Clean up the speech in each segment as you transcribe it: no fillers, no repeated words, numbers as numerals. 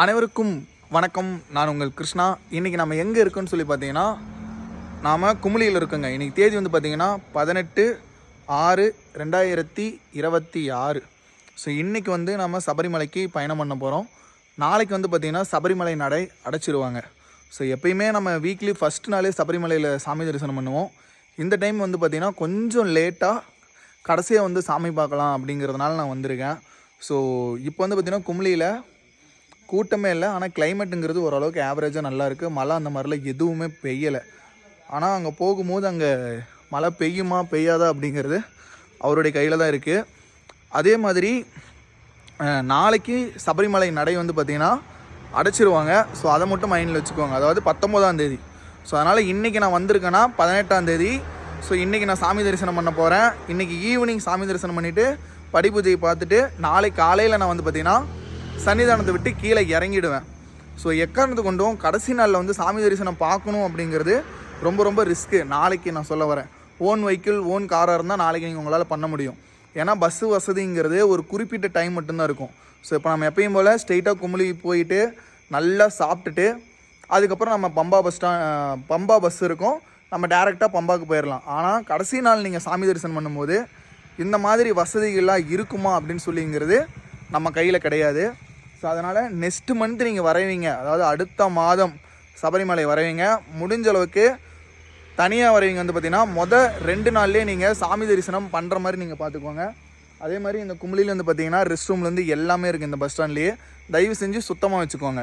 அனைவருக்கும் வணக்கம். நான் உங்கள் கிருஷ்ணா. இன்றைக்கி நம்ம எங்கே இருக்கோன்னு சொல்லி பார்த்தீங்கன்னா, நாம் குமுளியில் இருக்கோங்க. இன்றைக்கி தேதி வந்து பார்த்திங்கன்னா 18/6/2026. ஸோ இன்றைக்கி வந்து நம்ம சபரிமலைக்கு பயணம் பண்ண போகிறோம். நாளைக்கு வந்து பார்த்திங்கன்னா சபரிமலை நடை அடைச்சிருவாங்க. ஸோ எப்பயுமே நம்ம வீக்லி ஃபஸ்ட் நாளே சபரிமலையில் சாமி தரிசனம் பண்ணுவோம். இந்த டைம் வந்து பார்த்திங்கன்னா கொஞ்சம் லேட்டாக கடைசியாக வந்து சாமி பார்க்கலாம் அப்படிங்கிறதுனால நான் வந்திருக்கேன். ஸோ இப்போ வந்து பார்த்திங்கன்னா குமுளியில் கூட்டமே இல்லை. ஆனால் கிளைமேட்டுங்கிறது ஓரளவுக்கு ஆவரேஜாக நல்லா இருக்குது. மழை அந்த மாதிரிலாம் எதுவுமே பெய்யலை. ஆனால் அங்கே போகும்போது அங்கே மழை பெய்யுமா பெய்யாதா அப்படிங்கிறது அவருடைய கையில் தான் இருக்குது. அதே மாதிரி நாளைக்கு சபரிமலை நடை வந்து பார்த்திங்கன்னா அடைச்சிருவாங்க. ஸோ அதை மட்டும் மைண்டில் வச்சுக்கோங்க. அதாவது 19ஆம் தேதி. ஸோ அதனால் இன்றைக்கி நான் வந்திருக்கேன்னா 18ஆம் தேதி. ஸோ இன்றைக்கி நான் சாமி தரிசனம் பண்ண போகிறேன். இன்றைக்கி ஈவினிங் சாமி தரிசனம் பண்ணிவிட்டு படிப்பூஜையை பார்த்துட்டு நாளைக்கு காலையில் நான் வந்து பார்த்திங்கன்னா சன்னிதானத்தை விட்டு கீழே இறங்கிடுவேன். ஸோ எக்காரணத்து கொண்டும் கடைசி நாளில் வந்து சாமி தரிசனம் பார்க்கணும் அப்படிங்கிறது ரொம்ப ரொம்ப ரிஸ்க்கு. நாளைக்கு நான் சொல்ல வரேன், ஓன் வெஹிக்கிள் ஓன் காராக இருந்தால் நாளைக்கு நீங்கள் உங்களால் பண்ண முடியும். ஏன்னா பஸ்ஸு வசதிங்கிறது ஒரு குறிப்பிட்ட டைம் மட்டும்தான் இருக்கும். ஸோ இப்போ நம்ம எப்பயும் போல் ஸ்ட்ரெயிட்டாக குமுளி போயிட்டு நல்லா சாப்பிட்டுட்டு அதுக்கப்புறம் நம்ம பம்பா பஸ் இருக்கும், நம்ம டேரெக்டாக பம்பாவுக்கு போயிடலாம். ஆனால் கடைசி நாள் நீங்கள் சாமி தரிசனம் பண்ணும்போது இந்த மாதிரி வசதிகள்லாம் இருக்குமா அப்படின்னு சொல்லிங்கிறது நம்ம கையில் கிடையாது. ஸோ அதனால் நெக்ஸ்ட் மந்த் நீங்கள் வரைவீங்க, அதாவது அடுத்த மாதம் சபரிமலை வரைவீங்க, முடிஞ்ச அளவுக்கு தனியாக வரைவீங்க வந்து பார்த்திங்கன்னா 2 நாள்லேயே நீங்கள் சாமி தரிசனம் பண்ணுற மாதிரி நீங்கள் பார்த்துக்கோங்க. அதே மாதிரி இந்த குமுளியில் வந்து பார்த்திங்கன்னா ரெஸ்ட் ரூம்லேருந்து எல்லாமே இருக்குது இந்த பஸ் ஸ்டாண்ட்லேயே. தயவு செஞ்சு சுத்தமாக வச்சுக்கோங்க.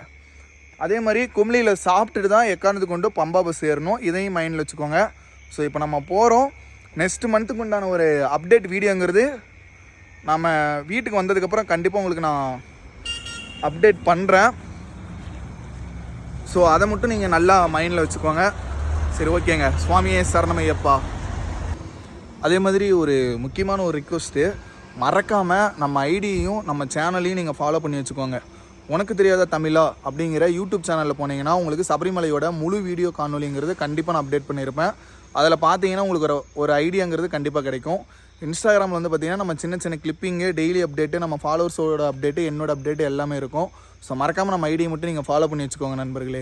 அதே மாதிரி குமுளியில் சாப்பிட்டுட்டு தான் எக்காரணத்துக்கு கொண்டு பம்பா பஸ் ஏறணும். இதையும் மைண்டில் வச்சுக்கோங்க. ஸோ இப்போ நம்ம போகிறோம். நெக்ஸ்ட் மந்த்துக்கு உண்டான ஒரு அப்டேட் வீடியோங்கிறது நம்ம வீட்டுக்கு வந்ததுக்கப்புறம் கண்டிப்பாக உங்களுக்கு நான் அப்டேட் பண்ணுறேன். ஸோ அதை மட்டும் நீங்கள் நல்லா மைண்டில் வச்சுக்கோங்க. சரி, ஓகேங்க. சுவாமியே சரணமையப்பா. அதே மாதிரி ஒரு முக்கியமான ஒரு ரிக்வெஸ்ட்டு, மறக்காமல் நம்ம ஐடியையும் நம்ம சேனலையும் நீங்கள் ஃபாலோ பண்ணி வச்சுக்கோங்க. உனக்கு தெரியாத தமிழா அப்படிங்கிற யூடியூப் சேனலில் போனீங்கன்னா உங்களுக்கு சபரிமலையோட முழு வீடியோ காணொலிங்கிறது கண்டிப்பாக நான் அப்டேட் பண்ணியிருப்பேன். அதில் பார்த்தீங்கன்னா உங்களுக்கு ஒரு ஐடியாங்கிறது கண்டிப்பாக கிடைக்கும். இன்ஸ்டாகிராமில் வந்து பார்த்திங்கன்னா நம்ம சின்ன சின்ன கிளிப்பிங்கு, டெய்லி அப்டேட்டு, நம்ம ஃபாலோவர்ஸோட அப்டேட்டு, என்னோடய அப்டேட்டு எல்லாமே இருக்கும். ஸோ மறக்காமல் நம்ம ஐடியை மட்டும் நீங்கள் ஃபாலோ பண்ணி வச்சுக்கோங்க நண்பர்களே.